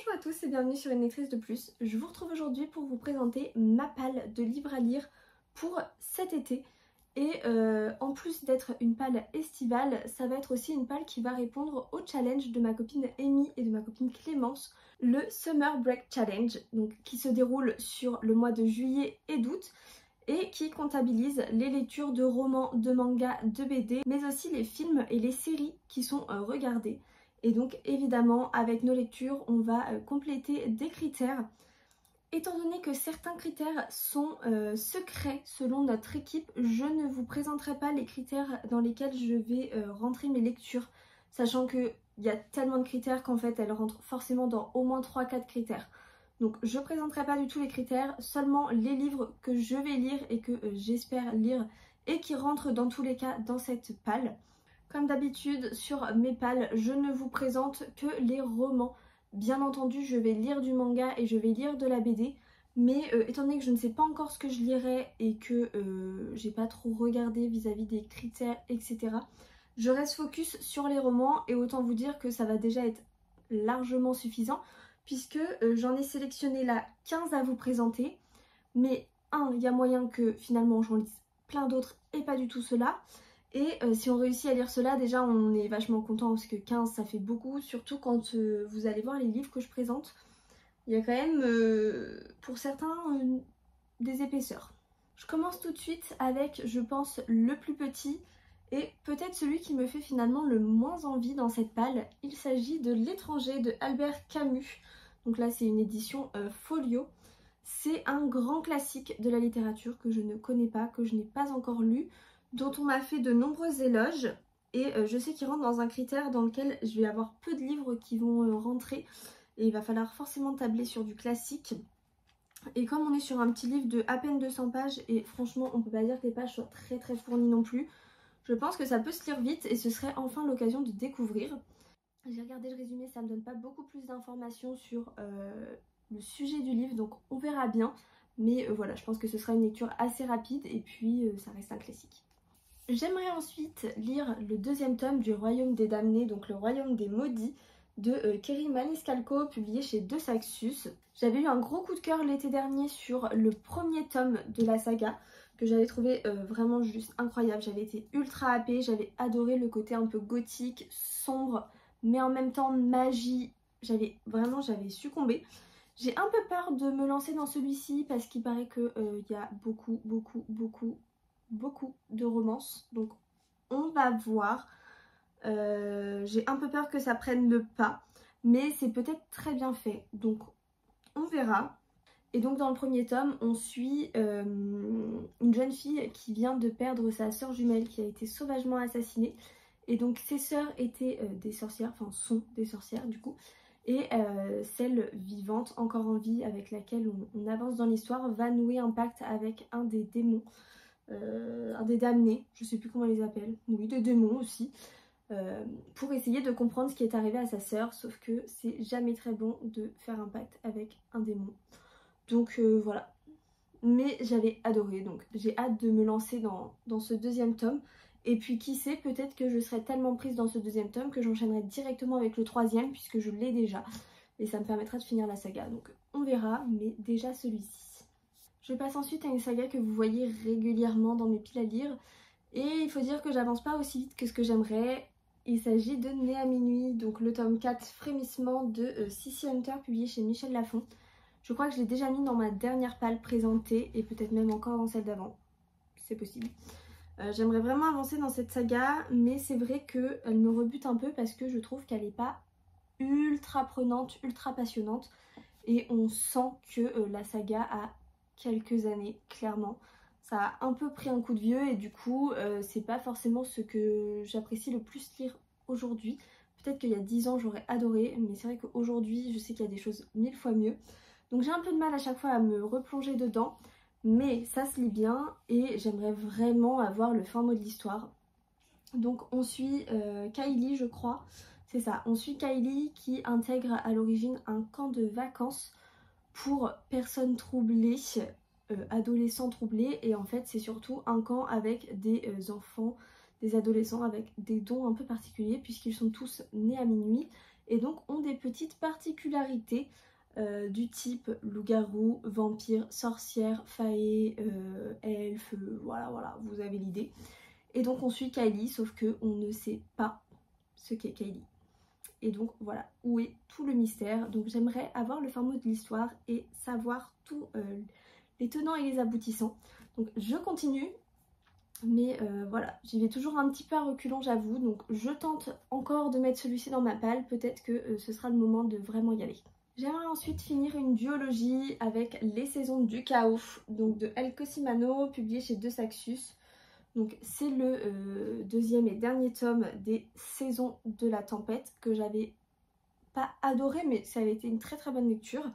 Bonjour à tous et bienvenue sur Une lectrice de plus. Je vous retrouve aujourd'hui pour vous présenter ma palle de livres à lire pour cet été. Et en plus d'être une palle estivale, ça va être aussi une palle qui va répondre au challenge de ma copine Amy et de ma copine Clémence, le Summer Break Challenge, donc qui se déroule sur le mois de juillet et d'août et qui comptabilise les lectures de romans, de mangas, de BD, mais aussi les films et les séries qui sont regardées. Et donc évidemment avec nos lectures on va compléter des critères. Étant donné que certains critères sont secrets selon notre équipe, je ne vous présenterai pas les critères dans lesquels je vais rentrer mes lectures, sachant qu'il y a tellement de critères qu'en fait elles rentrent forcément dans au moins 3-4 critères. Donc je ne présenterai pas du tout les critères, seulement les livres que je vais lire et que j'espère lire et qui rentrent dans tous les cas dans cette palle. Comme d'habitude sur mes palles, je ne vous présente que les romans. Bien entendu, je vais lire du manga et je vais lire de la BD, mais étant donné que je ne sais pas encore ce que je lirai et que j'ai pas trop regardé vis-à-vis des critères, etc., je reste focus sur les romans et autant vous dire que ça va déjà être largement suffisant puisque j'en ai sélectionné là 15 à vous présenter, mais il y a moyen que finalement j'en lise plein d'autres et pas du tout cela. Et si on réussit à lire cela, déjà on est vachement content parce que 15 ça fait beaucoup, surtout quand vous allez voir les livres que je présente. Il y a quand même, pour certains, des épaisseurs. Je commence tout de suite avec, je pense, le plus petit et peut-être celui qui me fait finalement le moins envie dans cette palle. Il s'agit de L'étranger de Albert Camus. Donc là c'est une édition folio. C'est un grand classique de la littérature que je ne connais pas, que je n'ai pas encore lu, dont on m'a fait de nombreux éloges et je sais qu'il rentre dans un critère dans lequel je vais avoir peu de livres qui vont rentrer et il va falloir forcément tabler sur du classique. Et comme on est sur un petit livre de à peine 200 pages et franchement on peut pas dire que les pages soient très fournies non plus, je pense que ça peut se lire vite et ce serait enfin l'occasion de découvrir. J'ai regardé le résumé, ça me donne pas beaucoup plus d'informations sur le sujet du livre, donc on verra bien. Mais voilà, je pense que ce sera une lecture assez rapide et puis ça reste un classique. J'aimerais ensuite lire le deuxième tome du Royaume des Damnés, donc le Royaume des Maudits, de Kerry Maniscalco, publié chez De Saxus. J'avais eu un gros coup de cœur l'été dernier sur le premier tome de la saga, que j'avais trouvé vraiment juste incroyable. J'avais été ultra happée, j'avais adoré le côté un peu gothique, sombre, mais en même temps magie. J'avais succombé. J'ai un peu peur de me lancer dans celui-ci parce qu'il paraît qu'il y a beaucoup de romances, donc on va voir. J'ai un peu peur que ça prenne le pas, mais c'est peut-être très bien fait, donc on verra. Et donc dans le premier tome on suit une jeune fille qui vient de perdre sa sœur jumelle qui a été sauvagement assassinée, et donc ses sœurs étaient des sorcières, enfin sont des sorcières du coup, et celle vivante encore en vie avec laquelle on avance dans l'histoire va nouer un pacte avec un des démons, un des damnés, je sais plus comment on les appelle, oui des démons aussi, pour essayer de comprendre ce qui est arrivé à sa sœur, sauf que c'est jamais très bon de faire un pacte avec un démon. Donc voilà, mais j'avais adoré, donc j'ai hâte de me lancer dans ce deuxième tome. Et puis qui sait, peut-être que je serai tellement prise dans ce deuxième tome que j'enchaînerai directement avec le troisième puisque je l'ai déjà. Et ça me permettra de finir la saga, donc on verra, mais déjà celui-ci. Je passe ensuite à une saga que vous voyez régulièrement dans mes piles à lire. Et il faut dire que j'avance pas aussi vite que ce que j'aimerais. Il s'agit de Né à minuit, donc le tome 4 Frémissement de Sissi Hunter, publié chez Michel Lafon. Je crois que je l'ai déjà mis dans ma dernière palle présentée et peut-être même encore dans celle d'avant. C'est possible. J'aimerais vraiment avancer dans cette saga, mais c'est vrai qu'elle me rebute un peu parce que je trouve qu'elle n'est pas ultra prenante, ultra passionnante. Et on sent que la saga a quelques années, clairement. Ça a un peu pris un coup de vieux et du coup, c'est pas forcément ce que j'apprécie le plus lire aujourd'hui. Peut-être qu'il y a 10 ans, j'aurais adoré, mais c'est vrai qu'aujourd'hui, je sais qu'il y a des choses 1000 fois mieux. Donc j'ai un peu de mal à chaque fois à me replonger dedans. Mais ça se lit bien et j'aimerais vraiment avoir le fin mot de l'histoire. Donc on suit Kylie, je crois, c'est ça, on suit Kylie qui intègre à l'origine un camp de vacances pour personnes troublées, adolescents troublés, et en fait c'est surtout un camp avec des enfants, des adolescents avec des dons un peu particuliers puisqu'ils sont tous nés à minuit et donc ont des petites particularités du type loup-garou, vampire, sorcière, fae, elfe, voilà, vous avez l'idée. Et donc on suit Kylie, sauf que on ne sait pas ce qu'est Kylie. Et donc voilà, où est tout le mystère. Donc j'aimerais avoir le fin mot de l'histoire et savoir tous les tenants et les aboutissants. Donc je continue, mais voilà, j'y vais toujours un petit peu à reculons, j'avoue. Donc je tente encore de mettre celui-ci dans ma palle, peut-être que ce sera le moment de vraiment y aller. J'aimerais ensuite finir une duologie avec Les Saisons du Chaos, donc de El Cosimano, publié chez De Saxus. Donc c'est le deuxième et dernier tome des Saisons de la Tempête, que j'avais pas adoré, mais ça avait été une très très bonne lecture.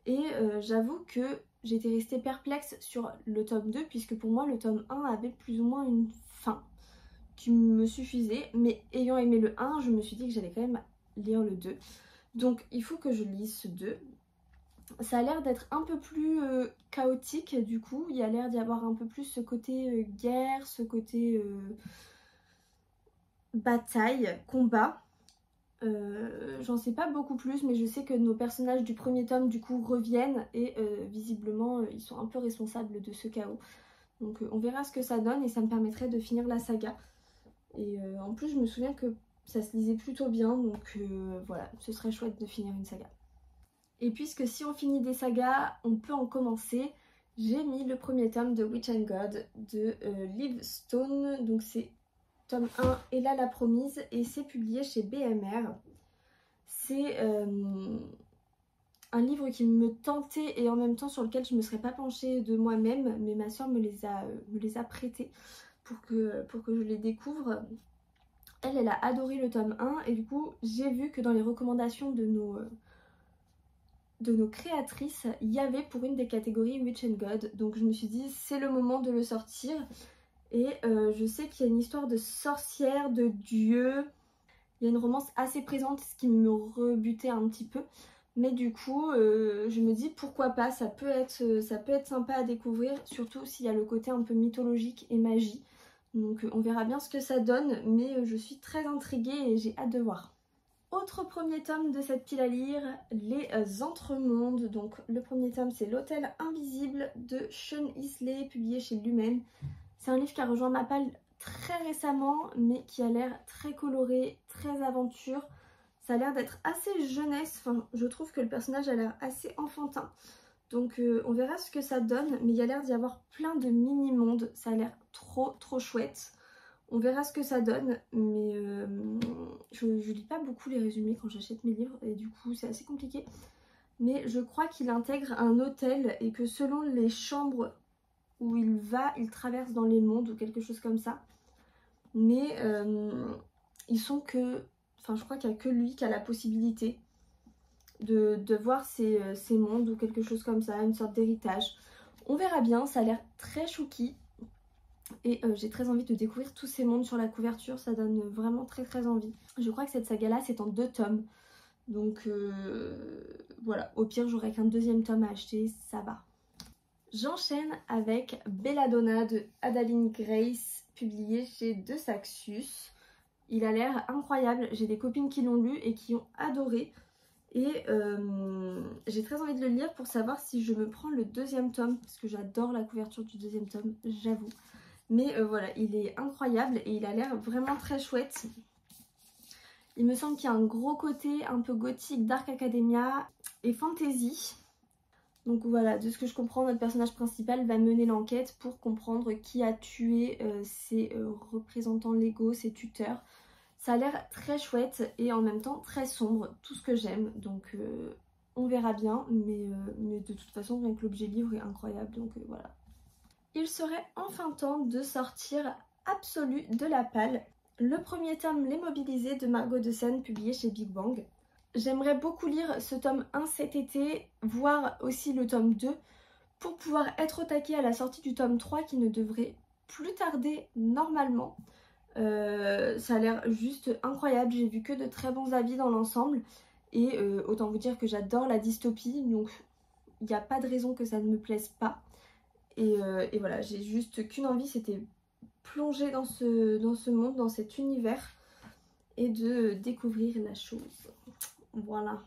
Et j'avoue que j'étais restée perplexe sur le tome 2, puisque pour moi le tome 1 avait plus ou moins une fin qui me suffisait. Mais ayant aimé le 1, je me suis dit que j'allais quand même lire le 2. Donc il faut que je lise ce 2. Ça a l'air d'être un peu plus chaotique du coup, il y a l'air d'y avoir un peu plus ce côté guerre, ce côté bataille, combat. J'en sais pas beaucoup plus, mais je sais que nos personnages du premier tome du coup reviennent et visiblement ils sont un peu responsables de ce chaos. Donc on verra ce que ça donne et ça me permettrait de finir la saga. Et en plus je me souviens que ça se lisait plutôt bien, donc voilà, ce serait chouette de finir une saga. Et puisque si on finit des sagas, on peut en commencer, j'ai mis le premier tome de Witch and God de Liv Stone, donc c'est tome 1 et là la promise, et c'est publié chez BMR. C'est un livre qui me tentait et en même temps sur lequel je ne me serais pas penchée de moi-même, mais ma soeur me les a prêtés pour que je les découvre. Elle a adoré le tome 1 et du coup j'ai vu que dans les recommandations de nos créatrices, il y avait pour une des catégories Witch and God, donc je me suis dit c'est le moment de le sortir. Et je sais qu'il y a une histoire de sorcière, de dieu, il y a une romance assez présente, ce qui me rebutait un petit peu, mais du coup je me dis pourquoi pas, ça peut être sympa à découvrir, surtout s'il y a le côté un peu mythologique et magie. Donc on verra bien ce que ça donne, mais je suis très intriguée et j'ai hâte de voir. Autre premier tome de cette pile à lire, Les Entremondes. Donc le premier tome c'est L'Hôtel Invisible de Sean Isley, publié chez Lumen. C'est un livre qui a rejoint ma palle très récemment, mais qui a l'air très coloré, très aventure. Ça a l'air d'être assez jeunesse, enfin je trouve que le personnage a l'air assez enfantin. Donc on verra ce que ça donne, mais il y a l'air d'y avoir plein de mini-mondes, ça a l'air trop chouette. On verra ce que ça donne, mais je lis pas beaucoup les résumés quand j'achète mes livres et du coup c'est assez compliqué. Mais je crois qu'il intègre un hôtel et que selon les chambres où il va, il traverse dans les mondes ou quelque chose comme ça. Mais ils sont que... Enfin je crois qu'il n'y a que lui qui a la possibilité de voir ces mondes ou quelque chose comme ça, une sorte d'héritage. On verra bien, ça a l'air très chouki. Et j'ai très envie de découvrir tous ces mondes sur la couverture, ça donne vraiment très envie. Je crois que cette saga là c'est en 2 tomes, donc voilà, au pire j'aurai qu'un deuxième tome à acheter, ça va. J'enchaîne avec Belladonna de Adaline Grace, publié chez De Saxus. Il a l'air incroyable, j'ai des copines qui l'ont lu et qui ont adoré. Et j'ai très envie de le lire pour savoir si je me prends le deuxième tome, parce que j'adore la couverture du deuxième tome, j'avoue. Mais voilà, il est incroyable et il a l'air vraiment très chouette. Il me semble qu'il y a un gros côté un peu gothique, Dark Academia et fantasy. Donc voilà, de ce que je comprends, notre personnage principal va mener l'enquête pour comprendre qui a tué ses représentants légaux, ses tuteurs. Ça a l'air très chouette et en même temps très sombre, tout ce que j'aime. Donc on verra bien, mais de toute façon, rien que l'objet livre est incroyable, donc voilà. Il serait enfin temps de sortir Absolu de la palle. Le premier tome, Les Mobilisés de Margot de Seine, publié chez Big Bang. J'aimerais beaucoup lire ce tome 1 cet été, voire aussi le tome 2, pour pouvoir être au taquet à la sortie du tome 3 qui ne devrait plus tarder normalement. Ça a l'air juste incroyable, j'ai vu que de très bons avis dans l'ensemble et autant vous dire que j'adore la dystopie, donc il n'y a pas de raison que ça ne me plaise pas. Et voilà, j'ai juste qu'une envie, c'était plonger dans ce monde, dans cet univers et de découvrir la chose. Voilà.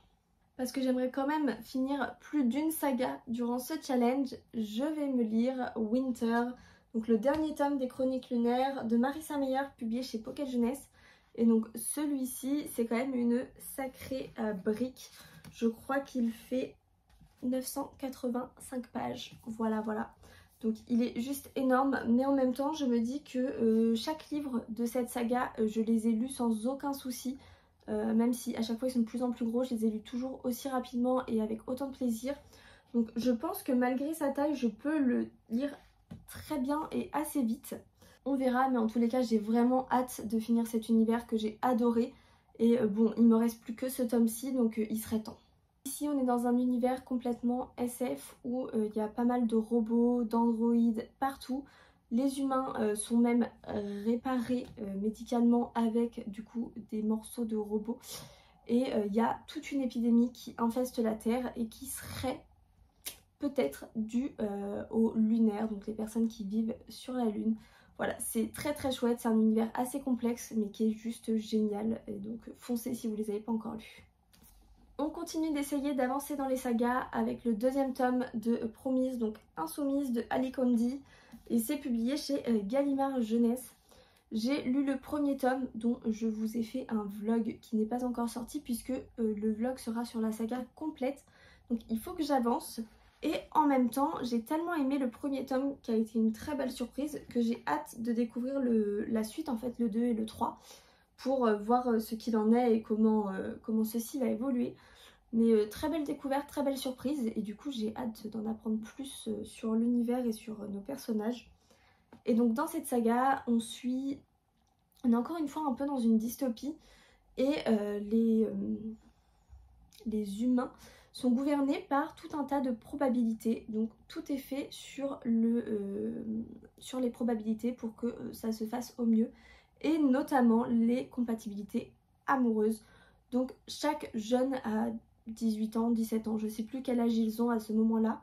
Parce que j'aimerais quand même finir plus d'une saga durant ce challenge, je vais me lire Winter, donc le dernier tome des Chroniques lunaires de Marissa Meyer, publié chez Pocket Jeunesse. Et donc celui-ci, c'est quand même une sacrée brique. Je crois qu'il fait 985 pages. Voilà, voilà. Donc il est juste énorme, mais en même temps, je me dis que chaque livre de cette saga, je les ai lus sans aucun souci. Même si à chaque fois ils sont de plus en plus gros, je les ai lus toujours aussi rapidement et avec autant de plaisir. Donc je pense que malgré sa taille, je peux le lire très bien et assez vite. On verra, mais en tous les cas, j'ai vraiment hâte de finir cet univers que j'ai adoré. Et bon, il me reste plus que ce tome-ci, donc il serait temps. Ici, on est dans un univers complètement SF où il y a pas mal de robots, d'androïdes partout. Les humains sont même réparés médicalement avec du coup des morceaux de robots. Et il y a toute une épidémie qui infeste la Terre et qui serait peut-être due aux lunaires, donc les personnes qui vivent sur la Lune. Voilà, c'est très très chouette, c'est un univers assez complexe mais qui est juste génial. Et donc foncez si vous ne les avez pas encore lus. On continue d'essayer d'avancer dans les sagas avec le deuxième tome de Promise, donc Insoumise de Ali Kondi. Et c'est publié chez Gallimard Jeunesse. J'ai lu le premier tome dont je vous ai fait un vlog qui n'est pas encore sorti puisque le vlog sera sur la saga complète. Donc il faut que j'avance. Et en même temps, j'ai tellement aimé le premier tome qui a été une très belle surprise que j'ai hâte de découvrir la suite, en fait le 2 et le 3, pour voir ce qu'il en est et comment ceci va évoluer. Mais très belle découverte, très belle surprise et du coup j'ai hâte d'en apprendre plus sur l'univers et sur nos personnages. Et donc dans cette saga, on est encore une fois un peu dans une dystopie et les humains sont gouvernés par tout un tas de probabilités. Donc tout est fait sur les probabilités pour que ça se fasse au mieux et notamment les compatibilités amoureuses. Donc chaque jeune à 18 ans, 17 ans, je ne sais plus quel âge ils ont à ce moment-là,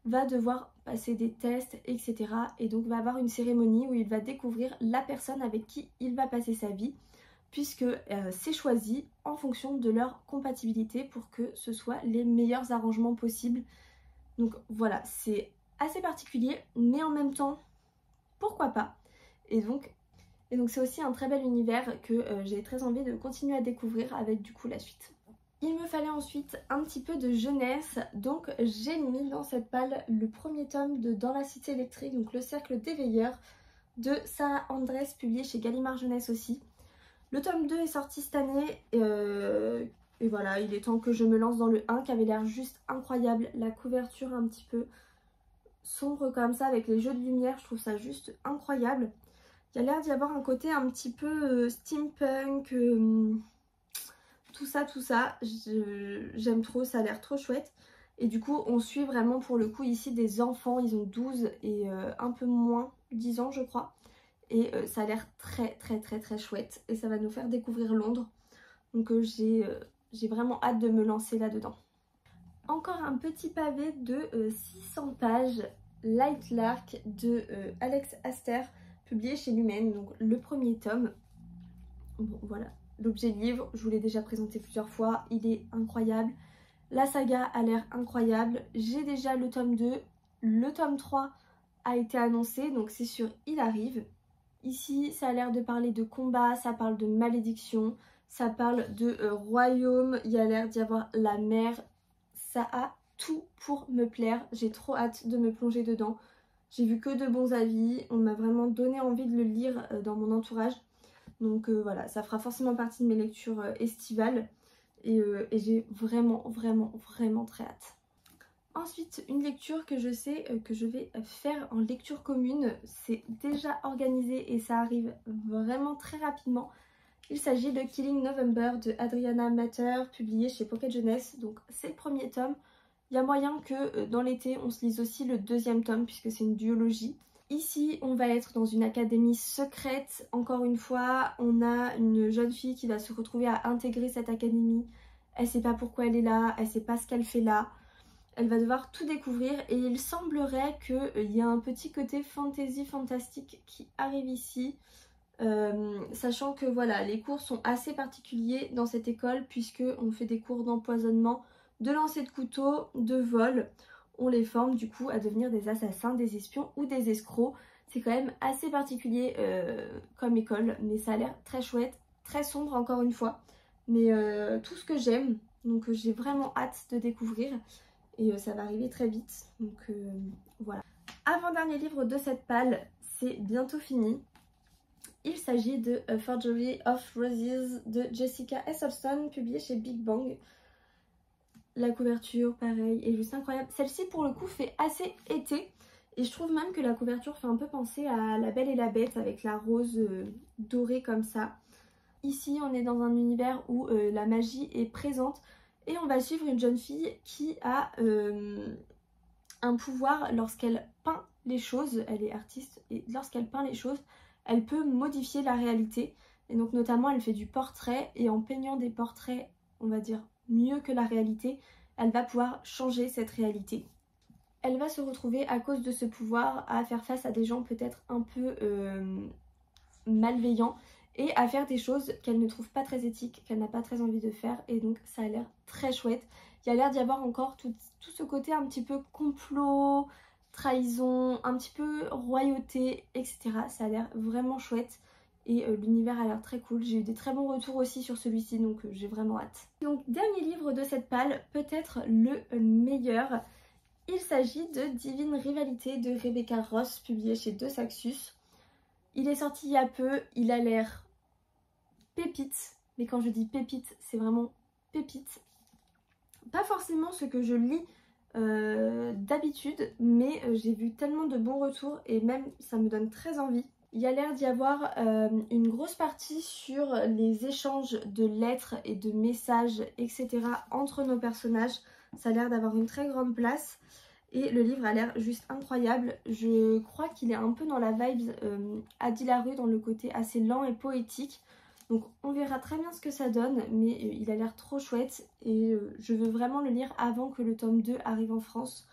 va devoir passer des tests, etc. Et donc va avoir une cérémonie où il va découvrir la personne avec qui il va passer sa vie, puisque c'est choisi en fonction de leur compatibilité pour que ce soit les meilleurs arrangements possibles. Donc voilà, c'est assez particulier, mais en même temps, pourquoi pas. Et donc c'est aussi un très bel univers que j'ai très envie de continuer à découvrir avec du coup la suite. Il me fallait ensuite un petit peu de jeunesse, donc j'ai mis dans cette palle le premier tome de Dans la cité électrique, donc Le cercle des veilleurs de Sarah Andrés, publié chez Gallimard Jeunesse aussi. Le tome 2 est sorti cette année et voilà, il est temps que je me lance dans le 1 qui avait l'air juste incroyable. La couverture un petit peu sombre comme ça avec les jeux de lumière, je trouve ça juste incroyable. Il y a l'air d'y avoir un côté un petit peu steampunk, tout ça, j'aime trop, ça a l'air trop chouette. Et du coup on suit vraiment pour le coup ici des enfants, ils ont 12 et un peu moins 10 ans je crois. Et ça a l'air très chouette et ça va nous faire découvrir Londres. Donc j'ai vraiment hâte de me lancer là-dedans. Encore un petit pavé de 600 pages, Light Lark de Alex Aster, publié chez Lumen, donc le premier tome. Bon voilà, l'objet livre, je vous l'ai déjà présenté plusieurs fois, il est incroyable. La saga a l'air incroyable, j'ai déjà le tome 2, le tome 3 a été annoncé, donc c'est sûr, il arrive. Ici, ça a l'air de parler de combat, ça parle de malédiction, ça parle de royaume, il y a l'air d'y avoir la mer. Ça a tout pour me plaire, j'ai trop hâte de me plonger dedans. J'ai vu que de bons avis, on m'a vraiment donné envie de le lire dans mon entourage. Donc voilà, ça fera forcément partie de mes lectures estivales et j'ai vraiment très hâte. Ensuite, une lecture que je sais que je vais faire en lecture commune, c'est déjà organisé et ça arrive vraiment très rapidement. Il s'agit de Killing November de Adriana Matter, publié chez Pocket Jeunesse, donc c'est le premier tome. Il y a moyen que dans l'été on se lise aussi le deuxième tome puisque c'est une duologie. Ici on va être dans une académie secrète, encore une fois, on a une jeune fille qui va se retrouver à intégrer cette académie. Elle sait pas pourquoi elle est là, elle sait pas ce qu'elle fait là. Elle va devoir tout découvrir et il semblerait qu'il y a un petit côté fantasy fantastique qui arrive ici. Sachant que voilà, les cours sont assez particuliers dans cette école puisque on fait des cours d'empoisonnement, de lancer de couteau, de vol. On les forme du coup à devenir des assassins, des espions ou des escrocs. C'est quand même assez particulier comme école, mais ça a l'air très chouette, très sombre encore une fois. Mais tout ce que j'aime, donc j'ai vraiment hâte de découvrir et ça va arriver très vite. Donc voilà. Avant-dernier livre de cette palle, c'est bientôt fini. Il s'agit de A Forgery of Roses de Jessica S. Austin, publié chez Big Bang. La couverture, pareil, est juste incroyable. Celle-ci, pour le coup, fait assez été. Et je trouve même que la couverture fait un peu penser à La Belle et la Bête, avec la rose dorée comme ça. Ici, on est dans un univers où la magie est présente. Et on va suivre une jeune fille qui a un pouvoir lorsqu'elle peint les choses. Elle est artiste, et lorsqu'elle peint les choses, elle peut modifier la réalité. Et donc notamment elle fait du portrait et en peignant des portraits, on va dire mieux que la réalité, elle va pouvoir changer cette réalité. Elle va se retrouver à cause de ce pouvoir à faire face à des gens peut-être un peu malveillants et à faire des choses qu'elle ne trouve pas très éthiques, qu'elle n'a pas très envie de faire, et donc ça a l'air très chouette. Il y a l'air d'y avoir encore tout ce côté un petit peu complot, trahison, un petit peu royauté, etc. Ça a l'air vraiment chouette et l'univers a l'air très cool. J'ai eu des très bons retours aussi sur celui-ci, donc j'ai vraiment hâte. Donc dernier livre de cette palle, peut-être le meilleur. Il s'agit de Divine Rivalité de Rebecca Ross, publié chez De Saxus. Il est sorti il y a peu, il a l'air pépite, mais quand je dis pépite, c'est vraiment pépite. Pas forcément ce que je lis d'habitude, mais j'ai vu tellement de bons retours et même ça me donne très envie. Il y a l'air d'y avoir une grosse partie sur les échanges de lettres et de messages, etc. entre nos personnages. Ça a l'air d'avoir une très grande place et le livre a l'air juste incroyable. Je crois qu'il est un peu dans la vibe Adi Larue, dans le côté assez lent et poétique. Donc on verra très bien ce que ça donne, mais il a l'air trop chouette et je veux vraiment le lire avant que le tome 2 arrive en France.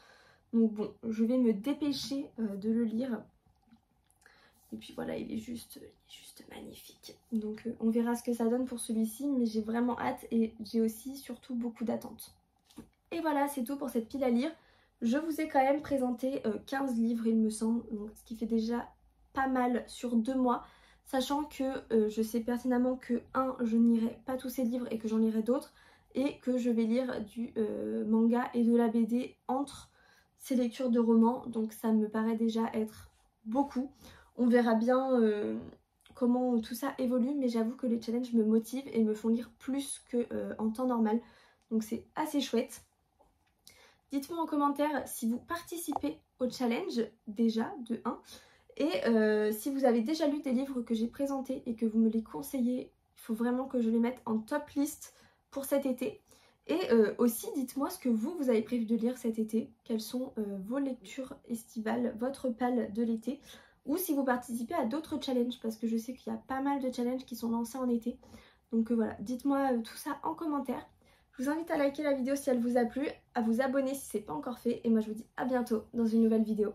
Donc bon, je vais me dépêcher de le lire. Et puis voilà, il est juste magnifique. Donc on verra ce que ça donne pour celui-ci, mais j'ai vraiment hâte et j'ai aussi surtout beaucoup d'attentes. Et voilà, c'est tout pour cette pile à lire. Je vous ai quand même présenté 15 livres il me semble, donc ce qui fait déjà pas mal sur 2 mois. Sachant que je sais pertinemment que je n'irai pas tous ces livres et que j'en lirai d'autres. Et que je vais lire du manga et de la BD entre ces lectures de romans. Donc ça me paraît déjà être beaucoup. On verra bien comment tout ça évolue. Mais j'avoue que les challenges me motivent et me font lire plus qu'en temps normal. Donc c'est assez chouette. Dites-moi en commentaire si vous participez au challenge déjà de 1. Et si vous avez déjà lu des livres que j'ai présentés et que vous me les conseillez, il faut vraiment que je les mette en top list pour cet été. Et aussi dites-moi ce que vous avez prévu de lire cet été, quelles sont vos lectures estivales, votre palle de l'été, ou si vous participez à d'autres challenges, parce que je sais qu'il y a pas mal de challenges qui sont lancés en été. Donc voilà, dites-moi tout ça en commentaire. Je vous invite à liker la vidéo si elle vous a plu, à vous abonner si ce n'est pas encore fait, et moi je vous dis à bientôt dans une nouvelle vidéo.